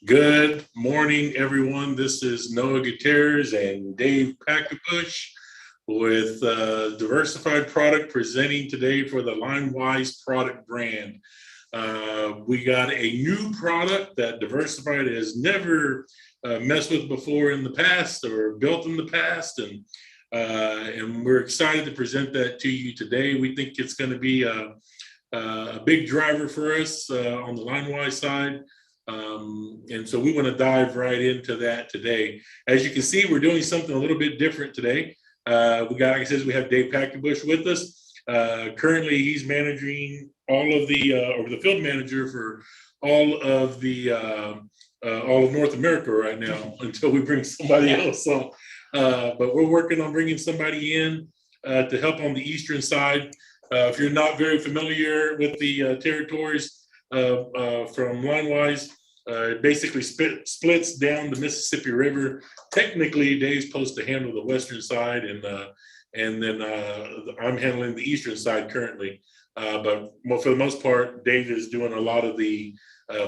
Good morning, everyone. This is Noah Gutierrez and Dave Packabush with Diversified Product presenting today for the LineWise product brand. We got a new product that Diversified has never messed with before in the past or built in the past, and we're excited to present that to you today. We think it's going to be a big driver for us on the LineWise side. And so we want to dive right into that today. As you can see, we're doing something a little bit different today. We got, like I said, we have Dave Packabush with us. Currently, he's managing all of the, or the field manager for all of North America right now until we bring somebody else. So, but we're working on bringing somebody in to help on the eastern side. If you're not very familiar with the territories from LineWise, it basically splits down the Mississippi River. Technically, Dave's supposed to handle the western side, and then I'm handling the eastern side currently. But for the most part, Dave is doing a lot of the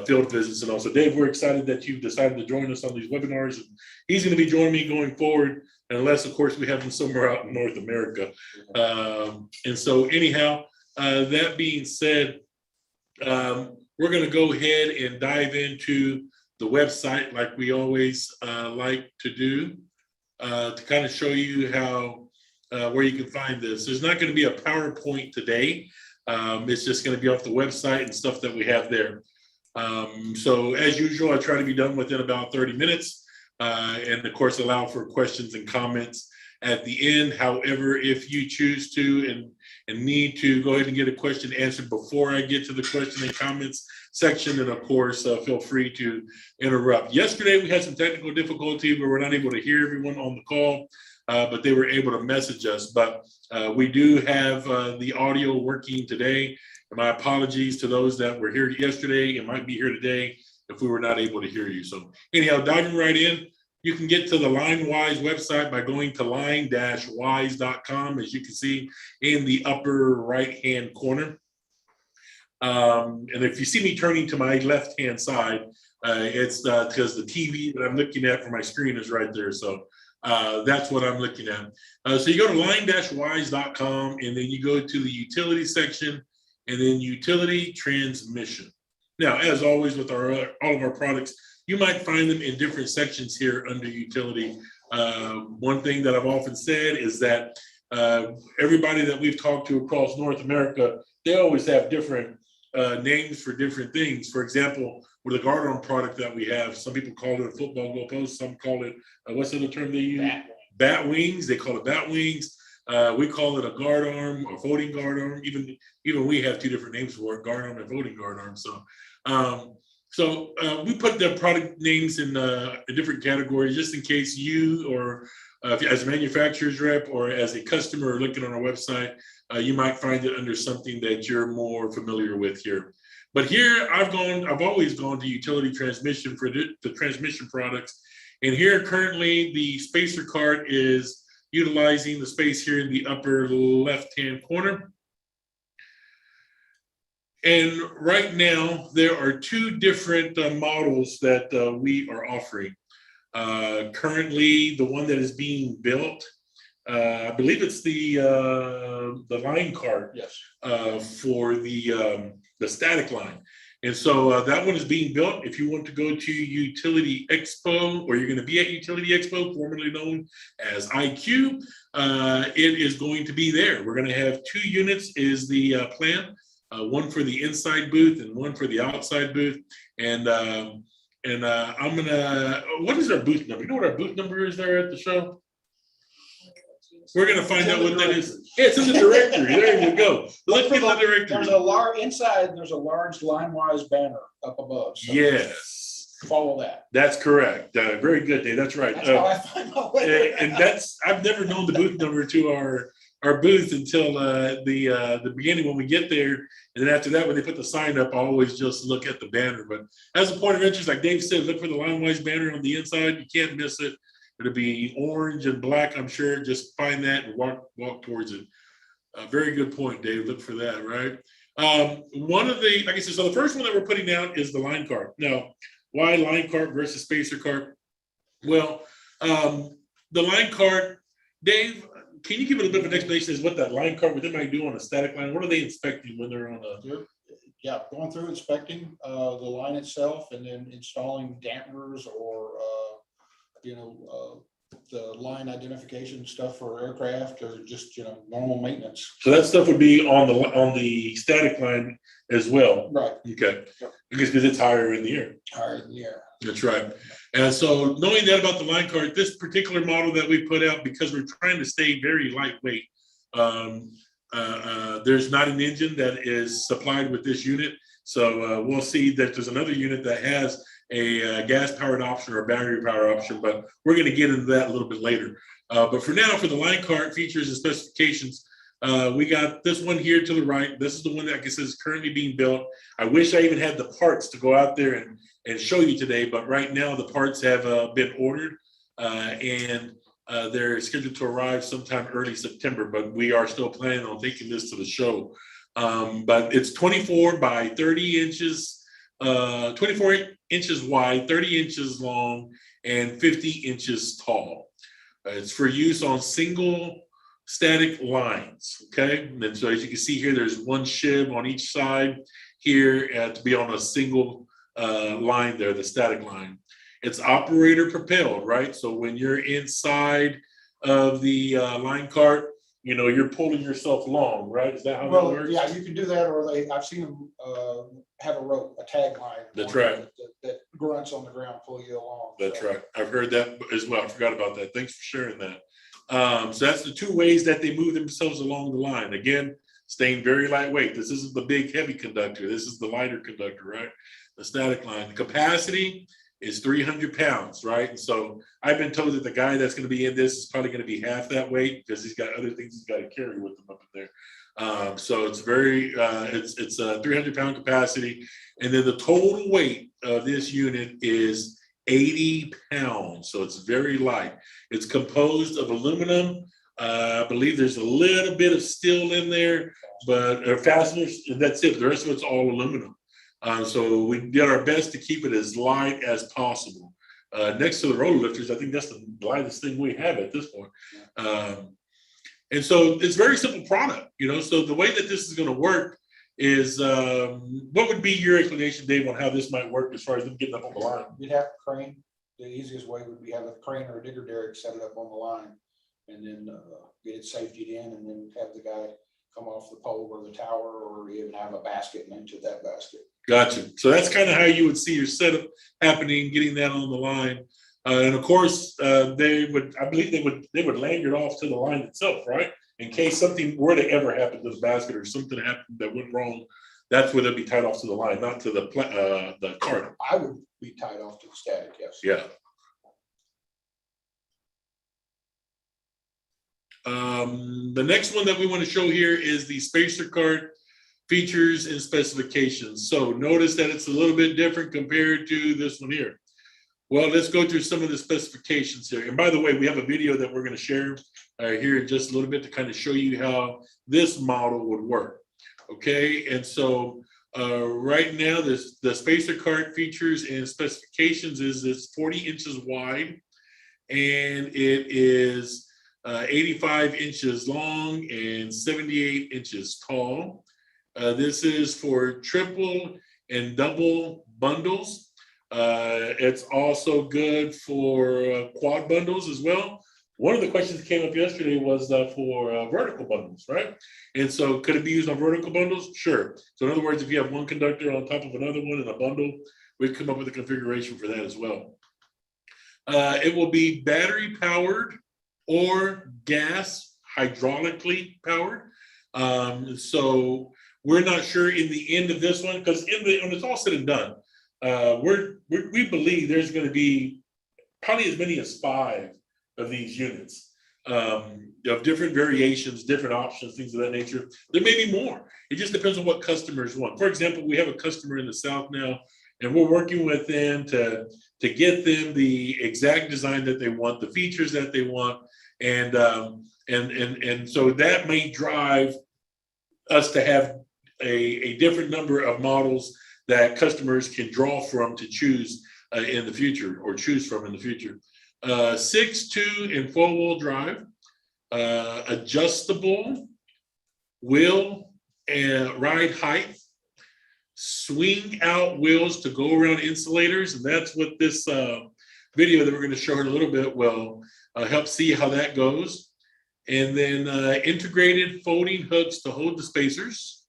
field visits and also. Dave, we're excited that you've decided to join us on these webinars. He's going to be joining me going forward, unless, of course, we have him somewhere out in North America. And so, anyhow, that being said, we're going to go ahead and dive into the website like we always like to do to kind of show you how where you can find this. There's not going to be a PowerPoint today. It's just going to be off the website and stuff that we have there. So as usual, I try to be done within about 30 minutes and of course allow for questions and comments at the end. However, if you choose to and need to go ahead and get a question answered before I get to the question and comments section, then of course feel free to interrupt. Yesterday we had some technical difficulty where we're not able to hear everyone on the call, but they were able to message us. But we do have the audio working today. And my apologies to those that were here yesterday and might be here today if we were not able to hear you. So anyhow, diving right in. You can get to the LineWise website by going to line-wise.com, as you can see in the upper right-hand corner. And if you see me turning to my left-hand side, it's because the TV that I'm looking at for my screen is right there. So that's what I'm looking at. So you go to line-wise.com, and then you go to the utility section, and then utility transmission. Now, as always with all of our products, you might find them in different sections here under utility. One thing that I've often said is that everybody that we've talked to across North America, they always have different names for different things. For example, with the guard arm product that we have, some people call it a football goalpost, some call it, what's the other term they use? Bat wings. They call it bat wings. We call it a guard arm or folding guard arm. Even we have two different names for it, guard arm and folding guard arm. So we put the product names in different categories just in case you or as a manufacturer's rep or as a customer looking on our website, you might find it under something that you're more familiar with here. But here I've always gone to utility transmission for the transmission products. And here currently the spacer cart is utilizing the space here in the upper left-hand corner. And right now, there are two different models that we are offering. Currently, the one that is being built, I believe it's the line cart. Yes. For the static line. And so that one is being built. If you want to go to Utility Expo, or you're going to be at Utility Expo, formerly known as IQ, it is going to be there. We're going to have 2 units is the plan. One for the inside booth and one for the outside booth. And I'm gonna, what is our booth number? You know what our booth number is there at the show? We're gonna find out what that is. Yeah, it's in the directory. There you go. Look at the directory. There's a large inside. There's a large LineWise banner up above. So yes. Follow that. That's correct. Very good, Dave. That's right. That's how I find my way. And I've never known the booth number to our booth until the beginning when we get there. And then after that, when they put the sign up, I always just look at the banner. But as a point of interest, like Dave said, look for the LineWise banner on the inside. You can't miss it. It'll be orange and black, I'm sure. Just find that and walk towards it. Very good point, Dave. Look for that, right? One of the, like I said, so the first one that we're putting out is the line cart. Now, why line cart versus spacer cart? Well, the line cart, Dave, can you give a little bit of an explanation as what that line cart, what they might do on a static line? What are they inspecting when they're on a? Yeah, going through inspecting the line itself and then installing dampeners or the line identification stuff for aircraft or just normal maintenance. So that stuff would be on the static line as well. Right. Okay. Yep. Because it's higher in the air. Higher in the air. That's right. And so knowing that about the line cart, this particular model that we put out, because we're trying to stay very lightweight, there's not an engine that is supplied with this unit. So we'll see that there's another unit that has a gas powered option or a battery power option, but we're going to get into that a little bit later. But for now, for the line cart features and specifications, we got this one here to the right. This is the one that, like I said, is currently being built. I wish I even had the parts to go out there and show you today, but right now the parts have been ordered and they're scheduled to arrive sometime early September, but we are still planning on taking this to the show. But it's 24 by 30 inches, 24 inches wide, 30 inches long, and 50 inches tall. It's for use on single static lines, okay? And so as you can see here, there's one shim on each side here to be on a single line there, the static line. It's operator propelled, right? So when you're inside of the line cart, you're pulling yourself along, right? Is that how that works? Yeah, you can do that, or I've seen them have a rope, a tag line. That's right. That grunts on the ground, pull you along. That's right. I've heard that as well. I forgot about that. Thanks for sharing that. So that's the two ways that they move themselves along the line. Again, staying very lightweight. This isn't the big heavy conductor. This is the lighter conductor, right? The static line. The capacity is 300 pounds, right? And so I've been told that the guy that's going to be in this is probably going to be half that weight because he's got other things he's got to carry with him up in there. So it's very, it's a 300-pound capacity. And then the total weight of this unit is 80 pounds. So it's very light. It's composed of aluminum. I believe there's a little bit of steel in there, but fasteners, and that's it. The rest of it's all aluminum. So we did our best to keep it as light as possible. Next to the roller lifters, I think that's the lightest thing we have at this point. And so it's a very simple product, so the way that this is going to work is, what would be your explanation, Dave, on how this might work as far as them getting up on the line? You'd have a crane. The easiest way would be have a crane or a digger derrick set it up on the line and then get it safetied in and then have the guy come off the pole or the tower or even have a basket and into that basket. Gotcha. So that's kind of how you would see your setup happening, getting that on the line. And of course, I believe they would lanyard off to the line itself, right? In case something were to ever happen to the basket or something happened that went wrong, that's where they'd be tied off to the line, not to the cart. I would be tied off to the static, yes. Yeah. The next one that we want to show here is the spacer cart features and specifications. So notice that it's a little bit different compared to this one here. Well, let's go through some of the specifications here. And by the way, we have a video that we're going to share here in just a little bit to kind of show you how this model would work. Okay, and so right now, the spacer cart features and specifications is it's 40 inches wide, and it is 85 inches long and 78 inches tall. This is for triple and double bundles. It's also good for quad bundles as well. One of the questions that came up yesterday was for vertical bundles, right? And so could it be used on vertical bundles? Sure. So in other words, if you have one conductor on top of another one in a bundle, we can come up with a configuration for that as well. It will be battery powered or gas hydraulically powered. So we're not sure in the end of this one, because when it's all said and done, we believe there's going to be probably as many as 5 of these units of different variations, different options, things of that nature. There may be more. It just depends on what customers want. For example, we have a customer in the South now, and we're working with them to get them the exact design that they want, the features that they want, and so that may drive us to have a different number of models that customers can draw from to choose in the future, or choose from in the future. 6.2 and 4-wheel drive, adjustable wheel and ride height, swing out wheels to go around insulators, and that's what this video that we're going to show in a little bit will help see how that goes. And then integrated folding hooks to hold the spacers,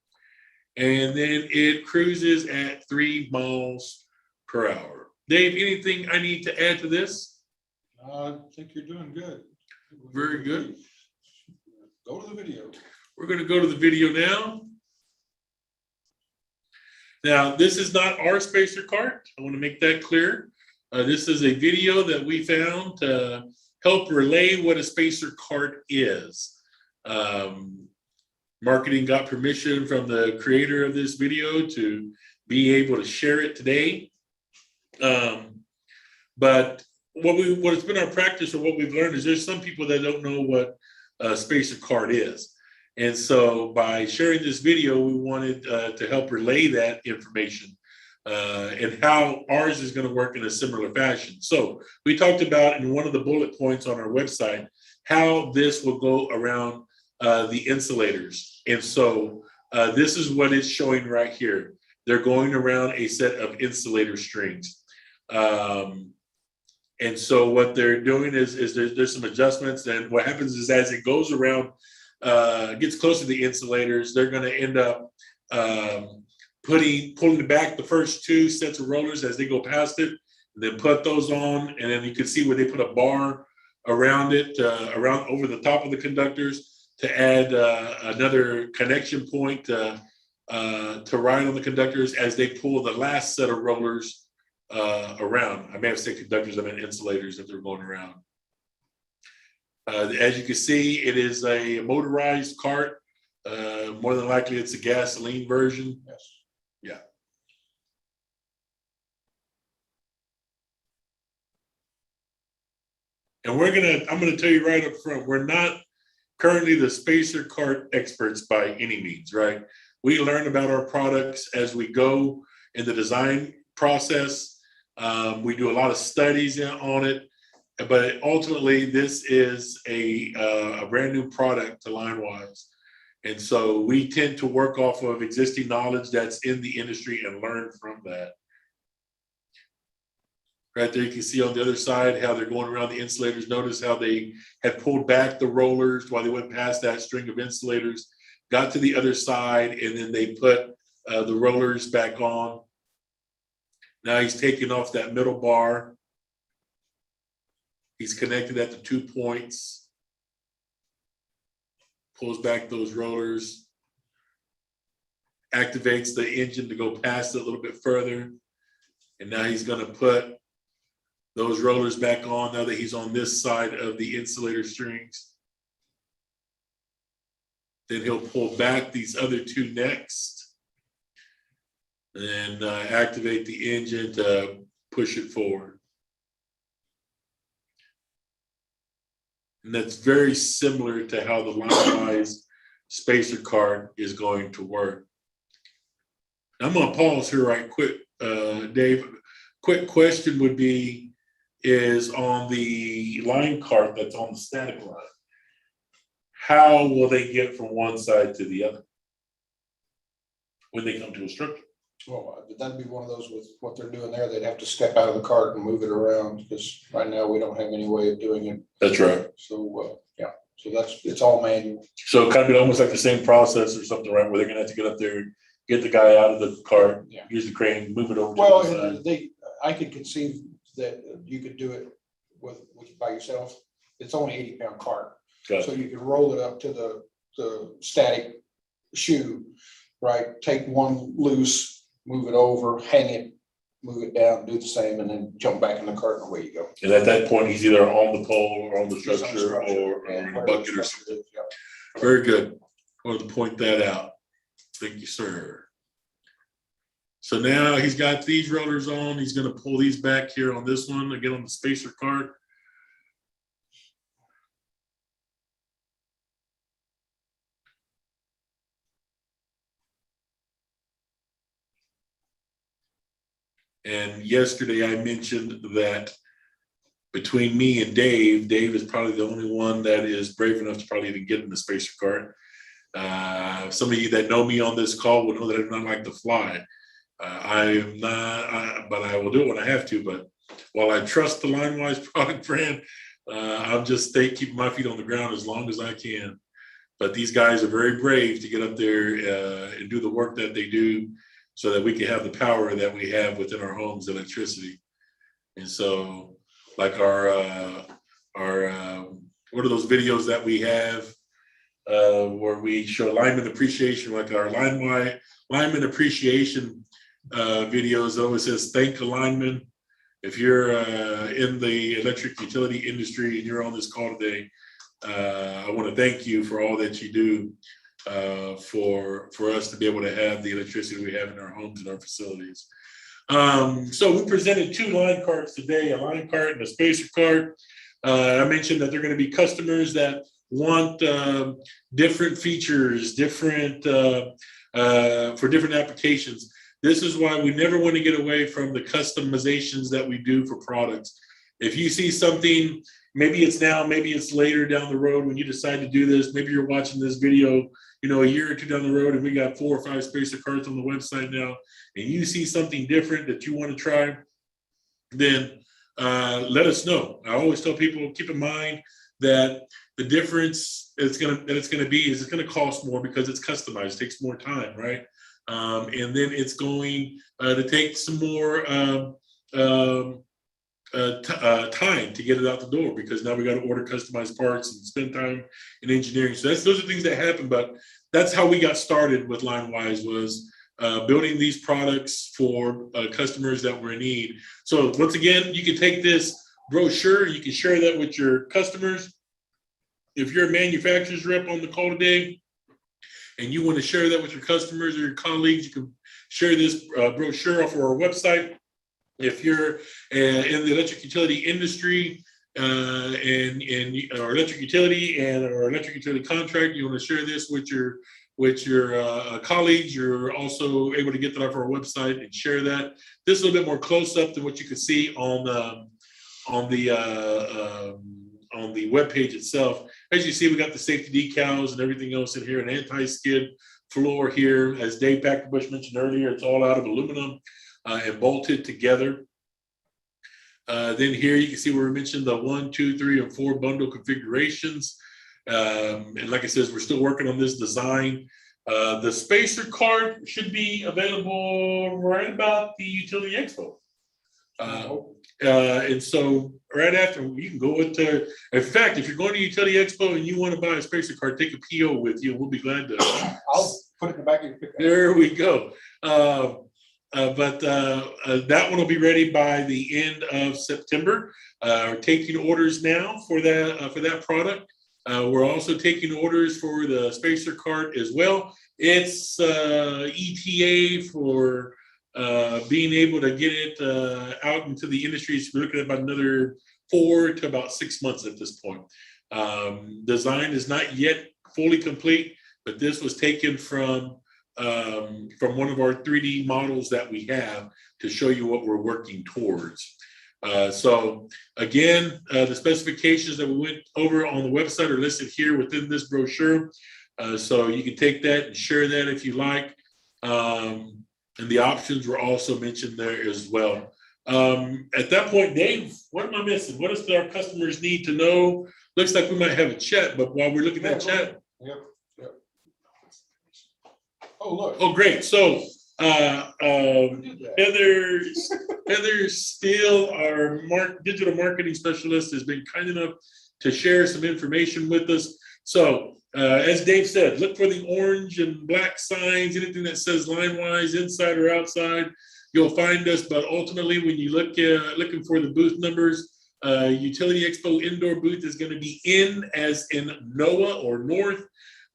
and then it cruises at 3 miles per hour. Dave, anything I need to add to this? I think you're doing good. Very good. Go to the video. We're going to go to the video now. Now, this is not our spacer cart. I want to make that clear. This is a video that we found to help relay what a spacer cart is. Marketing got permission from the creator of this video to be able to share it today. But what's been our practice, or what we've learned, is there's some people that don't know what a spacer cart is. And so by sharing this video, we wanted to help relay that information and how ours is going to work in a similar fashion. So we talked about in one of the bullet points on our website how this will go around the insulators. And so this is what it's showing right here. They're going around a set of insulator strings. And so what they're doing is there's some adjustments, and what happens is as it goes around, gets closer to the insulators, they're going to end up pulling back the first 2 sets of rollers as they go past it, and then put those on, and then you can see where they put a bar around it, around over the top of the conductors to add another connection point to ride on the conductors as they pull the last set of rollers around. I may have said conductors, I meant insulators if they're going around. As you can see, it is a motorized cart. More than likely, it's a gasoline version. Yes. Yeah. And I'm gonna tell you right up front, we're not currently the spacer cart experts by any means, right? We learn about our products as we go in the design process. We do a lot of studies on it, but ultimately this is a brand new product to LineWise. And so we tend to work off of existing knowledge that's in the industry and learn from that. Right there, you can see on the other side how they're going around the insulators. Notice how they had pulled back the rollers while they went past that string of insulators, got to the other side, and then they put the rollers back on. Now he's taking off that middle bar. He's connected at the 2 points. Pulls back those rollers. Activates the engine to go past it a little bit further. And now he's going to put those rollers back on now that he's on this side of the insulator strings. Then he'll pull back these other 2 next. And activate the engine to push it forward. And that's very similar to how the LineWise spacer cart is going to work. I'm going to pause here right quick, Dave. Quick question would be, is on the line cart that's on the static line, how will they get from one side to the other when they come to a structure? Well, that'd be one of those with what they're doing there. They'd have to step out of the cart and move it around, because right now we don't have any way of doing it. That's right. So, yeah, so it's all manual. So kind of almost like the same process or something, right? Where they're gonna have to get up there, get the guy out of the cart, Yeah. use the crane, move it over Well, to the side. I could conceive that you could do it with by yourself. It's only 80-pound cart. Got So it. you could roll it up to the static shoe, right? Take one loose, move it over, hang it, move it down, do the same, and then jump back in the cart and away you go. And at that point, he's either on the pole or on the He's on the structure or and on a whatever bucket the or structure something. is, yeah. Very good. I wanted to point that out. Thank you, sir. So now he's got these rollers on. He's going to pull these back here on this one, again on the spacer cart. And yesterday I mentioned that between me and Dave is probably the only one that is brave enough to probably even get in the spacer cart. Some of you that know me on this call will know that I do not like to fly. I am not, but I will do it when I have to. But while I trust the LineWise product brand, I'm just keeping my feet on the ground as long as I can. But these guys are very brave to get up there and do the work that they do so that we can have the power that we have within our homes, electricity. And so like our what are those videos that we have where we show lineman appreciation, like our lineman appreciation videos always says, thank the lineman. If you're in the electric utility industry and you're on this call today, I want to thank you for all that you do for us to be able to have the electricity we have in our homes and our facilities. So we presented 2 line carts today, a line cart and a spacer cart. I mentioned that they're going to be customers that want different features, different for different applications. This is why we never want to get away from the customizations that we do for products. If you see something, maybe it's now, maybe it's later down the road when you decide to do this, maybe you're watching this video, you know, a year or 2 down the road, and we got 4 or 5 spacer carts on the website now, and you see something different that you want to try, then let us know. I always tell people, keep in mind that the difference it's going to be is it's going to cost more because it's customized. It takes more time, right? And then it's going to take some more time to get it out the door, because now we got to order customized parts and spend time in engineering. So those are things that happen, but that's how we got started with LineWise, was building these products for customers that were in need. So once again, you can take this brochure, you can share that with your customers. If you're a manufacturer's rep on the call today and you want to share that with your customers or your colleagues, you can share this brochure off of our website. If you're in the electric utility industry and our electric utility and our electric utility contract, you want to share this with your colleagues, you're also able to get that off our website and share that. This is a little bit more close up than what you can see on the web page itself. As you see, we got the safety decals and everything else in here, an anti-skid floor here. As Dave Packerbush mentioned earlier, it's all out of aluminum and bolted together. Then here you can see where we mentioned the 1, 2, 3, and 4 bundle configurations. And like I said, we're still working on this design. The spacer cart should be available right about the Utility Expo. And so right after, you can go into, in fact, if you're going to Utility Expo and you want to buy a spacer cart, take a PO with you. We'll be glad to. I'll put it in the back of your pickup. There we go. But that one will be ready by the end of September. We're taking orders now for that product. We're also taking orders for the spacer cart as well. It's ETA for being able to get it out into the industry. So we're looking at about another 4 to about 6 months at this point. Design is not yet fully complete, but this was taken from one of our 3D models that we have to show you what we're working towards. So again, the specifications that we went over on the website are listed here within this brochure. So you can take that and share that if you like. And the options were also mentioned there as well. At that point, Dave, what am I missing? What does our customers need to know? Looks like we might have a chat, but while we're looking at chat. Yep. Oh, look. Oh, great. So Heather Steele, our digital marketing specialist, has been kind enough to share some information with us. So as Dave said, look for the orange and black signs, anything that says LineWise inside or outside, you'll find us. But ultimately, when you looking for the booth numbers, Utility Expo indoor booth is going to be in, as in NOAA or North,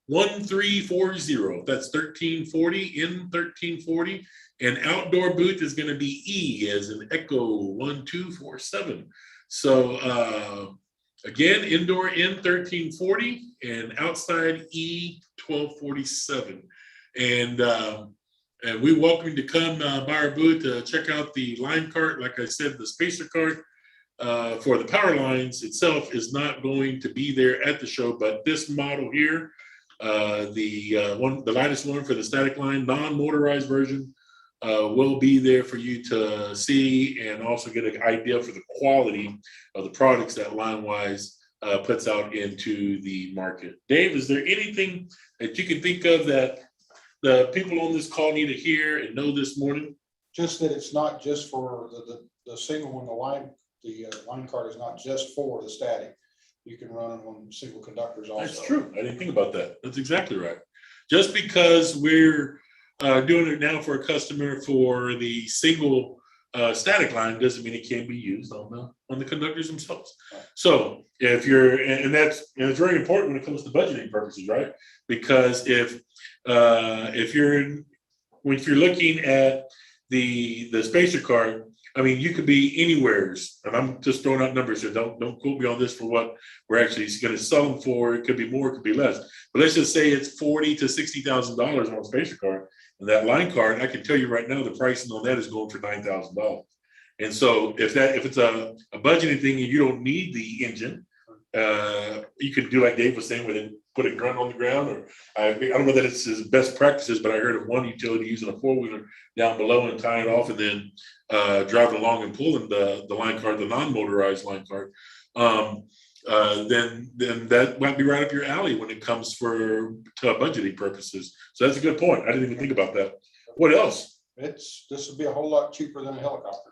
1340. That's 1340, in 1340. And outdoor booth is going to be E, as in Echo, 1247. So again, indoor in 1340 and outside E 1247. And And we welcome you to come by our booth to check out the line cart. Like I said, the spacer cart for the power lines itself is not going to be there at the show, but this model here, the lightest one for the static line, non-motorized version, will be there for you to see and also get an idea for the quality of the products that LineWise puts out into the market. Dave, is there anything that you can think of that the people on this call need to hear and know this morning? Just that it's not just for the single one, the line card is not just for the static. You can run them on single conductors also. That's true. I didn't think about that. That's exactly right. Just because we're doing it now for a customer for the single static line doesn't mean it can't be used on the conductors themselves. Right. So if you're, and it's very important when it comes to budgeting purposes, right? Because if you're looking at the spacer card, I mean, you could be anywheres, and I'm just throwing out numbers here. Don't quote me on this for what we're actually going to sell them for. It could be more, it could be less. But let's just say it's $40,000 to $60,000 on a spacer card. And that line card, I can tell you right now, the pricing on that is going for $9,000. And so if it's a budgeting thing and you don't need the engine, you could do like Dave was saying, with it, put a grunt on the ground, or I don't know that it's his best practices, but I heard of one utility using a four-wheeler down below and tying it off and then driving along and pulling the line card, the non-motorized line card. Then that might be right up your alley when it comes to budgeting purposes. So that's a good point. I didn't even think about that. What else? This would be a whole lot cheaper than a helicopter.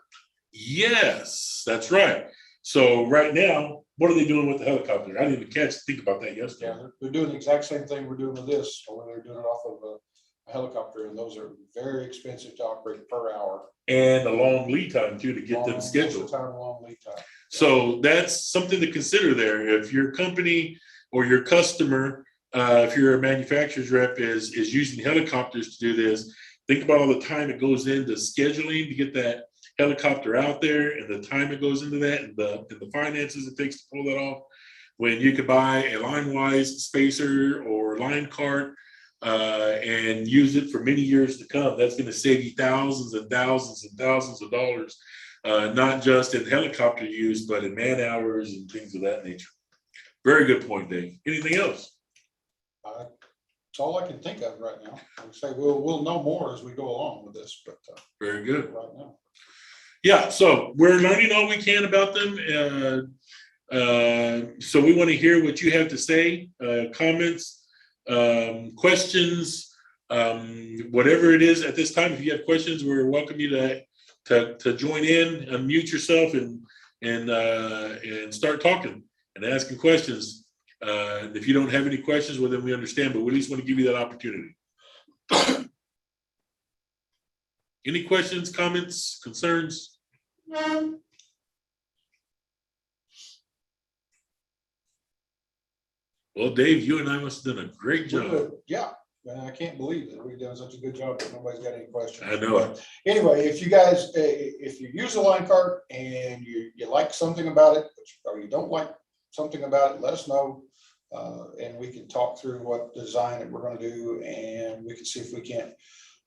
Yes, that's right. So right now, what are they doing with the helicopter? I didn't even think about that yesterday. Yeah, they're doing the exact same thing we're doing with this, or they're doing it off of a helicopter, and those are very expensive to operate per hour. And a long lead time too to get them scheduled. Long lead time. So that's something to consider there. If your company or your customer, if you're a manufacturer's rep, is using helicopters to do this, think about all the time it goes into scheduling to get that helicopter out there, and the time it goes into that, and the finances it takes to pull that off. When you could buy a LineWise spacer or line cart and use it for many years to come, that's going to save you thousands and thousands and thousands of dollars, not just in helicopter use, but in man hours and things of that nature. Very good point, Dave. Anything else? That's all I can think of right now. I would say we'll know more as we go along with this, but very good. Right now. Yeah, so we're learning all we can about them. So we want to hear what you have to say, comments, questions, whatever it is at this time. If you have questions, we're welcome you to join in, unmute yourself, and start talking and asking questions. If you don't have any questions, well, then we understand, but we at least want to give you that opportunity. Any questions, comments, concerns? Well, Dave, you and I must have done a great job. Yeah, I can't believe that we've done such a good job that nobody's got any questions. I know it. Anyway, if you guys, if you use a line cart and you like something about it, or you don't like something about it, let us know. And we can talk through what design that we're going to do, and we can see if we can't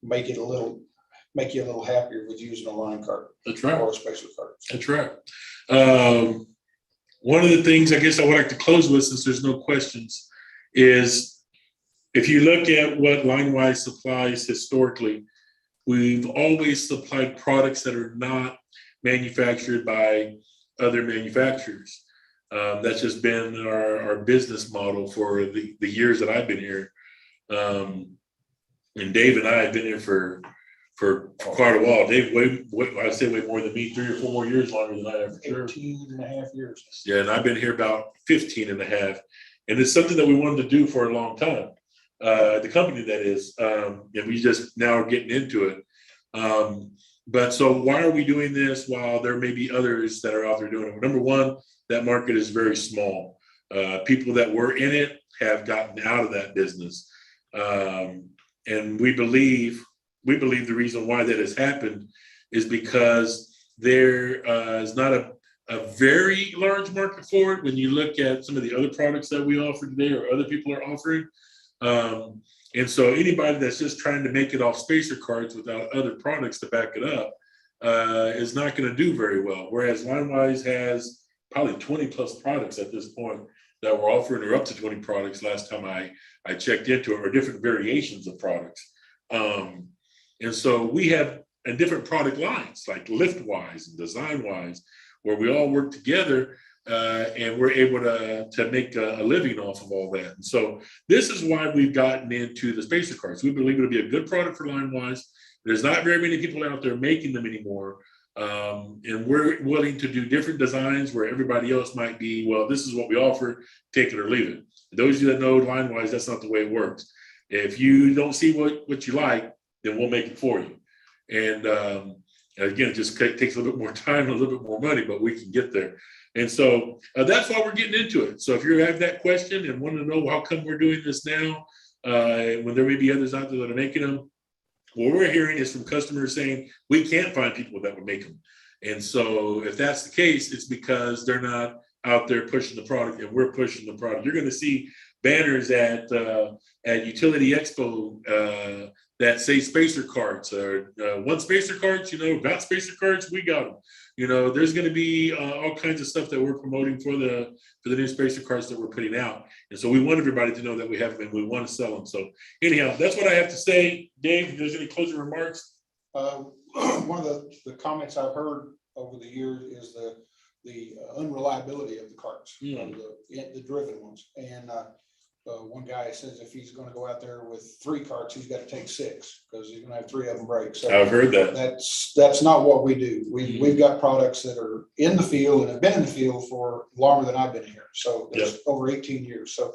make you a little happier with using a line cart. That's right. Or a spacer cart. That's right. One of the things I guess I would like to close with, since there's no questions, is if you look at what LineWise supplies historically, we've always supplied products that are not manufactured by other manufacturers. That's just been our business model for the years that I've been here. And Dave and I have been here for quite a while. Dave, I'd say way more than me, 3 or 4 more years longer than I have, for sure. 18 and a half years. Yeah, and I've been here about 15 and a half. And it's something that we wanted to do for a long time. The company, that is, and we just now are getting into it. But so why are we doing this while there may be others that are out there doing it? Number one, that market is very small. People that were in it have gotten out of that business. And we believe the reason why that has happened is because there is not a very large market for it when you look at some of the other products that we offer today or other people are offering. And so anybody that's just trying to make it off spacer cards without other products to back it up is not going to do very well. Whereas LineWise has probably 20 plus products at this point that we're offering, or up to 20 products last time I checked into it, or different variations of products. And so we have different product lines like LiftWise and DesignWise, where we all work together and we're able to make a living off of all that. And so this is why we've gotten into the spacer cards. We believe it'll be a good product for LineWise. There's not very many people out there making them anymore. And we're willing to do different designs where everybody else might be, well, this is what we offer, take it or leave it. Those of you that know LineWise, that's not the way it works. If you don't see what you like, then we'll make it for you. And again, it just takes a little bit more time and a little bit more money, but we can get there. And so that's why we're getting into it. So if you have that question and want to know how come we're doing this now, when there may be others out there that are making them, what we're hearing is from customers saying, we can't find people that would make them. And so if that's the case, it's because they're not out there pushing the product and we're pushing the product. You're going to see banners at Utility Expo that say spacer cards or one spacer cards, got spacer cards, we got them. There's going to be all kinds of stuff that we're promoting for the new spacer cards that we're putting out. And so we want everybody to know that we have them and we want to sell them. So anyhow, that's what I have to say. Dave, if there's any closing remarks? One of the comments I've heard over the years is the unreliability of the carts, the driven ones. And one guy says if he's going to go out there with 3 carts, he's got to take 6 because he's going to have 3 of them break. So I've heard that. That's not what we do. We've got products that are in the field and have been in the field for longer than I've been here. So that's over 18 years. So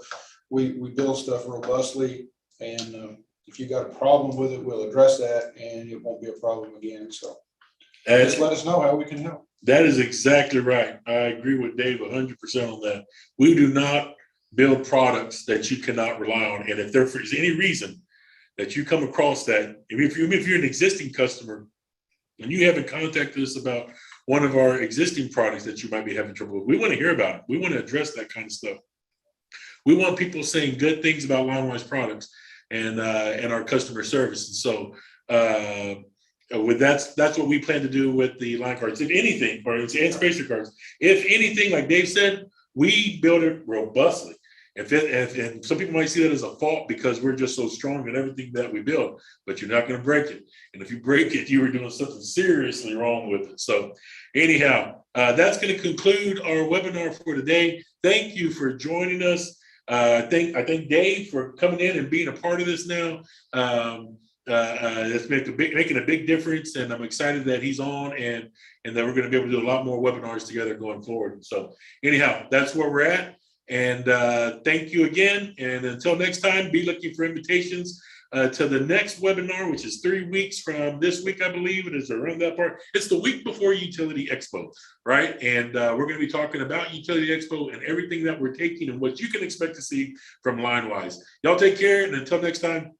we build stuff robustly, and if you got a problem with it, we'll address that, and it won't be a problem again. So just let us know how we can help. That is exactly right. I agree with Dave 100% on that. We do not build products that you cannot rely on. And if there is any reason that you come across that, if you're an existing customer and you haven't contacted us about one of our existing products that you might be having trouble with, we want to hear about it. We want to address that kind of stuff. We want people saying good things about LineWise products and our customer service. And so that's what we plan to do with the line cards. If anything, and spacer cards, if anything, like Dave said, we build it robustly. And some people might see that as a fault because we're just so strong in everything that we build, but you're not going to break it. And if you break it, you were doing something seriously wrong with it. So anyhow, that's going to conclude our webinar for today. Thank you for joining us. I thank Dave for coming in and being a part of this now. It's making a big difference, and I'm excited that he's on and that we're going to be able to do a lot more webinars together going forward. So anyhow, that's where we're at. And thank you again. And until next time, be looking for invitations to the next webinar, which is 3 weeks from this week, I believe it is around that part. It's the week before Utility Expo, right? And we're going to be talking about Utility Expo and everything that we're taking and what you can expect to see from LineWise. Y'all take care. And until next time,